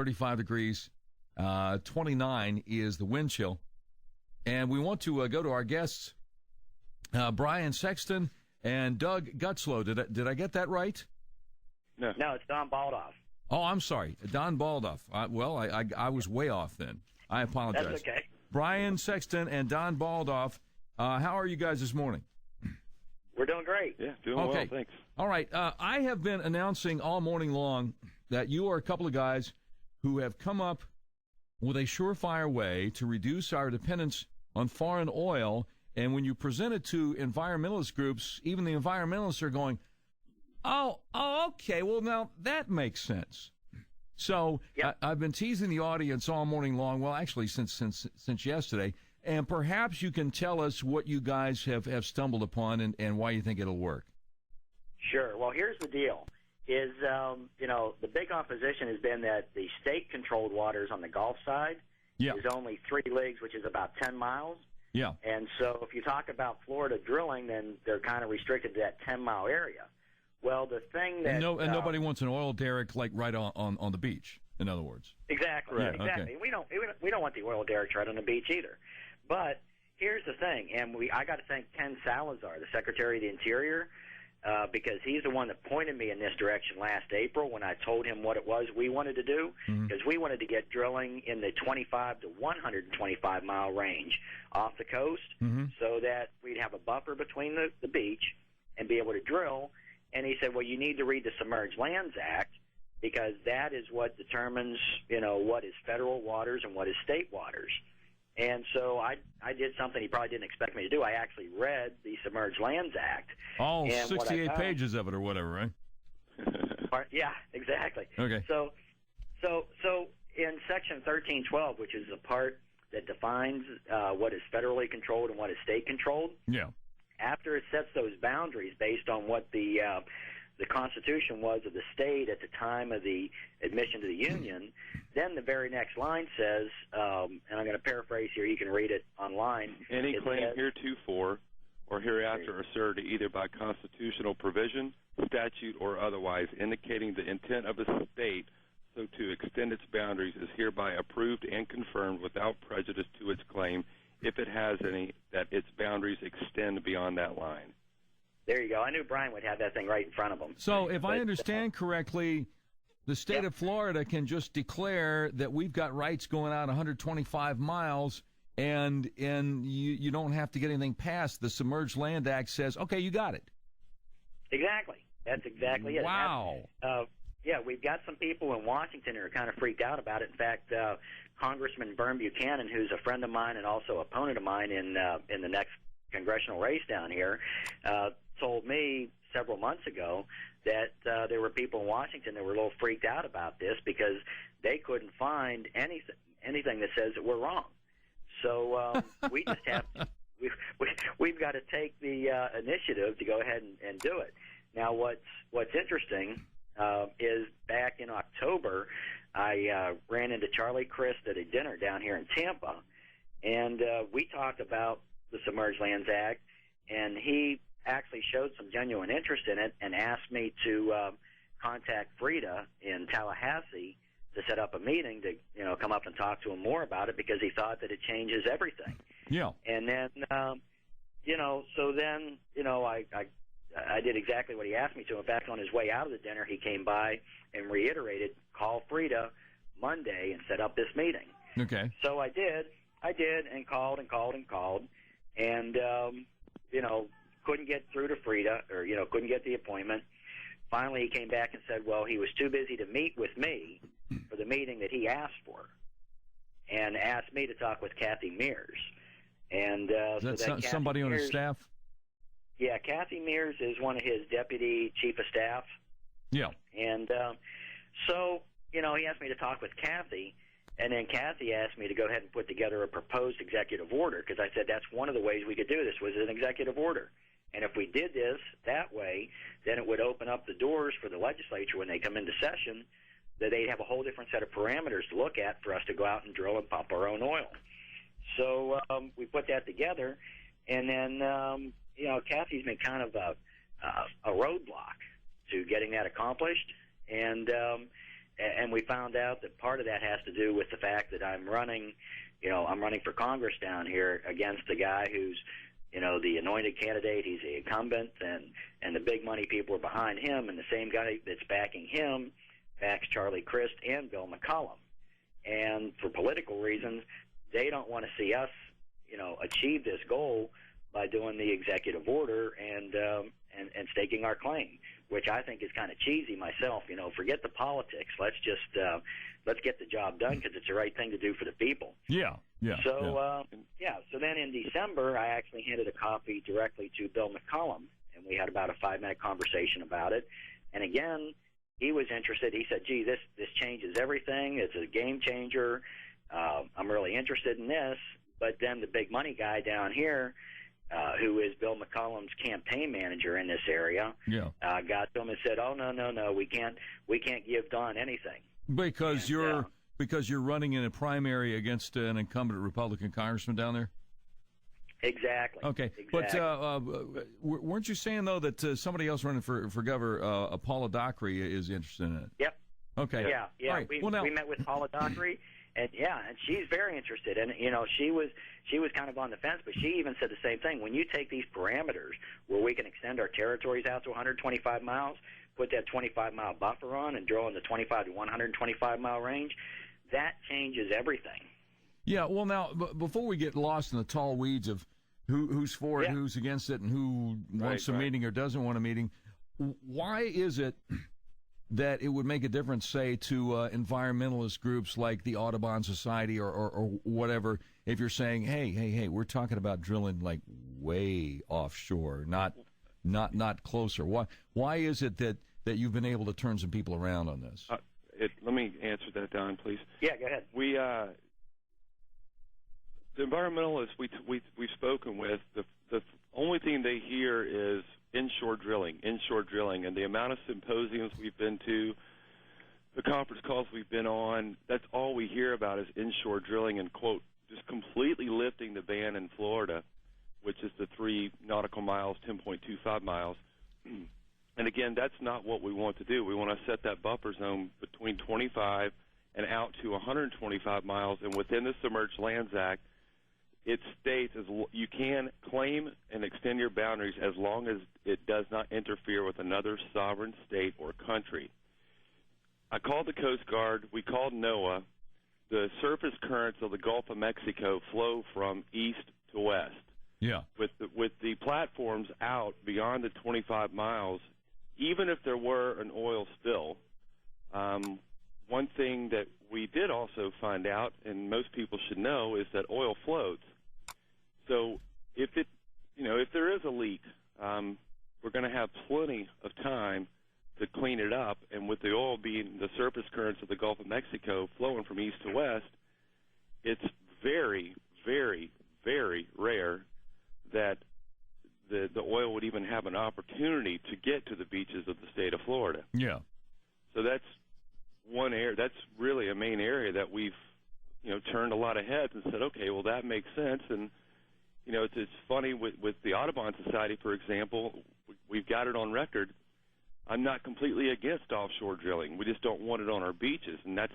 35 degrees. 29 is the wind chill. And we want to go to our guests, Brian Sexton and Doug Gutslow. Did I get that right? No, it's Don Baldoff. Oh, I'm sorry. Don Baldoff. I was way off then. I apologize. That's okay. Brian Sexton and Don Baldoff. How are you guys this morning? We're doing great. Yeah, doing well, thanks. All right. I have been announcing all morning long that you are a couple of guys who have come up with a surefire way to reduce our dependence on foreign oil. And when you present it to environmentalist groups, even the environmentalists are going, oh, okay, well, now that makes sense. So yep. I've been teasing the audience all morning long, well, actually since yesterday, and perhaps you can tell us what you guys have stumbled upon and why you think it'll work. Sure. Well, here's the deal. The big opposition has been that the state-controlled waters on the Gulf side is only 3 leagues, which is about 10 miles. Yeah. And so if you talk about Florida drilling, then they're kind of restricted to that 10-mile area. Well, the thing that... And nobody wants an oil derrick like right on the beach, in other words. Exactly. Right. Exactly. Okay. We don't want the oil derricks right on the beach either. But here's the thing, and I got to thank Ken Salazar, the Secretary of the Interior, because he's the one that pointed me in this direction last April when I told him what it was we wanted to do, because we wanted to get drilling in the 25 to 125-mile range off the coast so that we'd have a buffer between the beach and be able to drill. And he said, well, you need to read the Submerged Lands Act because that is what determines, what is federal waters and what is state waters. And so I did something he probably didn't expect me to do. I actually read the Submerged Lands Act. All 68 pages of it or whatever, right? Yeah, exactly. Okay. So in Section 1312, which is the part that defines what is federally controlled and what is state controlled, after it sets those boundaries based on what the Constitution was of the state at the time of the admission to the Union, then the very next line says, and I'm going to paraphrase here, you can read it online. Any claim heretofore or hereafter asserted either by constitutional provision, statute, or otherwise indicating the intent of the state so to extend its boundaries is hereby approved and confirmed without prejudice to its claim, if it has any, that its boundaries extend beyond that line. There you go. I knew Brian would have that thing right in front of him. So if I understand correctly, the state of Florida can just declare that we've got rights going out 125 miles, and you don't have to get anything passed. The Submerged Land Act says, okay, you got it. Exactly. That's exactly it. Wow. We've got some people in Washington who are kind of freaked out about it. In fact, Congressman Vern Buchanan, who's a friend of mine and also an opponent of mine in the next congressional race down here, told me several months ago that there were people in Washington that were a little freaked out about this because they couldn't find anything that says that we're wrong. So we just have to, we've got to take the initiative to go ahead and do it. Now, what's interesting is back in October, I ran into Charlie Crist at a dinner down here in Tampa, and we talked about the Submerged Lands Act, and he actually showed some genuine interest in it and asked me to contact Frida in Tallahassee to set up a meeting to come up and talk to him more about it because he thought that it changes everything. Yeah. And then I did exactly what he asked me to. In fact, on his way out of the dinner, he came by and reiterated, call Frida Monday and set up this meeting. Okay. So I did, and called, and couldn't get through to Frida, or couldn't get the appointment. Finally, he came back and said, well, he was too busy to meet with me for the meeting that he asked for, and asked me to talk with Kathy Mears. And is that somebody on his staff? Yeah, Kathy Mears is one of his deputy chief of staff. Yeah. And so, he asked me to talk with Kathy, and then Kathy asked me to go ahead and put together a proposed executive order, because I said that's one of the ways we could do this was an executive order. And if we did this that way, then it would open up the doors for the legislature when they come into session, that they'd have a whole different set of parameters to look at for us to go out and drill and pump our own oil. So we put that together, and then, Kathy's been kind of a roadblock to getting that accomplished. And and we found out that part of that has to do with the fact that I'm running for Congress down here against the guy who's, the anointed candidate. He's the incumbent, and the big money people are behind him, and the same guy that's backing him backs Charlie Crist and Bill McCollum. And for political reasons, they don't want to see us, achieve this goal by doing the executive order and staking our claim, which I think is kind of cheesy myself. Forget the politics. Let's get the job done because it's the right thing to do for the people. Yeah. So then in December, I actually handed a copy directly to Bill McCollum, and we had about a 5-minute conversation about it. And again, he was interested. He said, "Gee, this changes everything. It's a game changer. I'm really interested in this." But then the big money guy down here, who is Bill McCollum's campaign manager in this area, got to him and said, "Oh, no, we can't give Don anything." Because you're running in a primary against an incumbent Republican congressman down there? Exactly. Okay. Exactly. But weren't you saying, though, that somebody else running for governor, Paula Dockery, is interested in it? Yep. Okay. Yeah. All right. We met with Paula Dockery, and she's very interested. And, she was kind of on the fence, but she even said the same thing. When you take these parameters where we can extend our territories out to 125 miles, put that 25-mile buffer on, and draw in the 25 to 125-mile range, that changes everything. Yeah, well, now, before we get lost in the tall weeds of who's for it, who's against it, and who wants a meeting or doesn't want a meeting, why is it that it would make a difference, say, to environmentalist groups like the Audubon Society or whatever, if you're saying, hey, we're talking about drilling like way offshore, not closer? Why is it that you've been able to turn some people around on this? Let me answer that, Don, please. Yeah, go ahead. The environmentalists we've spoken with, the only thing they hear is inshore drilling, and the amount of symposiums we've been to, the conference calls we've been on, that's all we hear about is inshore drilling and, quote, just completely lifting the ban in Florida, which is the 3 nautical miles, 10.25 miles. And again, that's not what we want to do. We want to set that buffer zone between 25 and out to 125 miles, and within the Submerged Lands Act, it states you can claim and extend your boundaries as long as it does not interfere with another sovereign state or country. I called the Coast Guard. We called NOAA. The surface currents of the Gulf of Mexico flow from east to west. Yeah. With the platforms out beyond the 25 miles, even if there were an oil spill, one thing that we did also find out, and most people should know, is that oil floats. So if there is a leak, we're going to have plenty of time to clean it up. And with the oil being the surface currents of the Gulf of Mexico flowing from east to west, it's very, very, very rare that the oil would even have an opportunity to get to the beaches of the state of Florida. Yeah. So that's one area. That's really a main area that we've, turned a lot of heads and said, okay, well, that makes sense. And, it's funny with the Audubon Society, for example, we've got it on record. I'm not completely against offshore drilling. We just don't want it on our beaches, and that's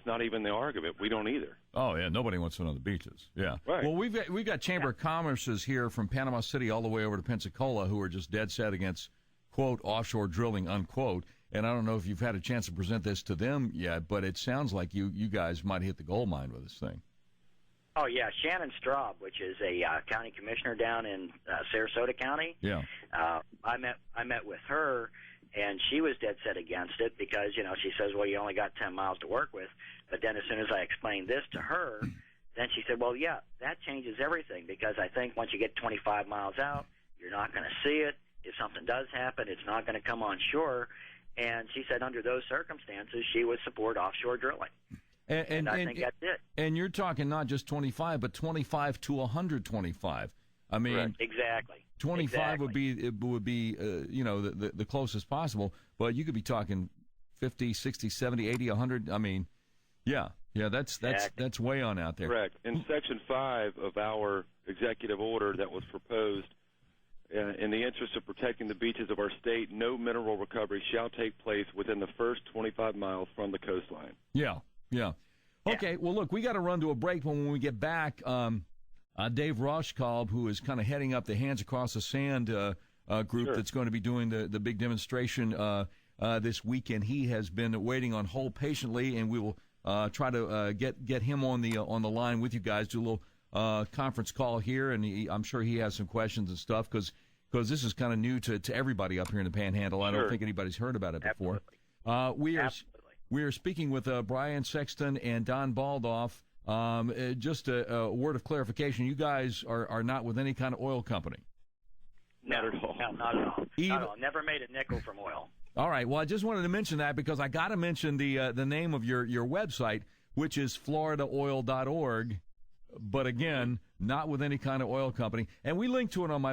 not even the argument. We don't either. Oh yeah, nobody wants it on the beaches. Yeah. Right. Well, we've got Chamber of Commerce's here from Panama City all the way over to Pensacola who are just dead set against, quote, offshore drilling, unquote. And I don't know if you've had a chance to present this to them yet, but it sounds like you guys might hit the gold mine with this thing. Oh, yeah. Shannon Straub, which is a county commissioner down in Sarasota County. Yeah. I met with her, and she was dead set against it because, she says, well, you only got 10 miles to work with. But then as soon as I explained this to her, then she said, well, yeah, that changes everything because I think once you get 25 miles out, you're not going to see it. If something does happen, it's not going to come on shore. And she said under those circumstances, she would support offshore drilling. And I think that's it. And you're talking not just 25, but 25 to 125. I mean, right. Exactly. 25 would be the closest possible, but you could be talking 50, 60, 70, 80, 100. I mean, yeah, that's way on out there. Correct. In Section 5 of our executive order that was proposed in the interest of protecting the beaches of our state, no mineral recovery shall take place within the first 25 miles from the coastline. Yeah. Okay, well, look, we got to run to a break. When we get back, Dave Roshkalb, who is kind of heading up the Hands Across the Sand group that's going to be doing the big demonstration this weekend, he has been waiting on hold patiently, and we will try to get him on the line with you guys, do a little conference call here, and I'm sure he has some questions and stuff, because this is kind of new to everybody up here in the Panhandle. I don't think anybody's heard about it before. We are speaking with Brian Sexton and Don Baldoff. Just a word of clarification: you guys are not with any kind of oil company. Not at all. Not at all. Not at all. Never made a nickel from oil. All right. Well, I just wanted to mention that because I got to mention the name of your website, which is floridaoil.org. But again, not with any kind of oil company. And we link to it on my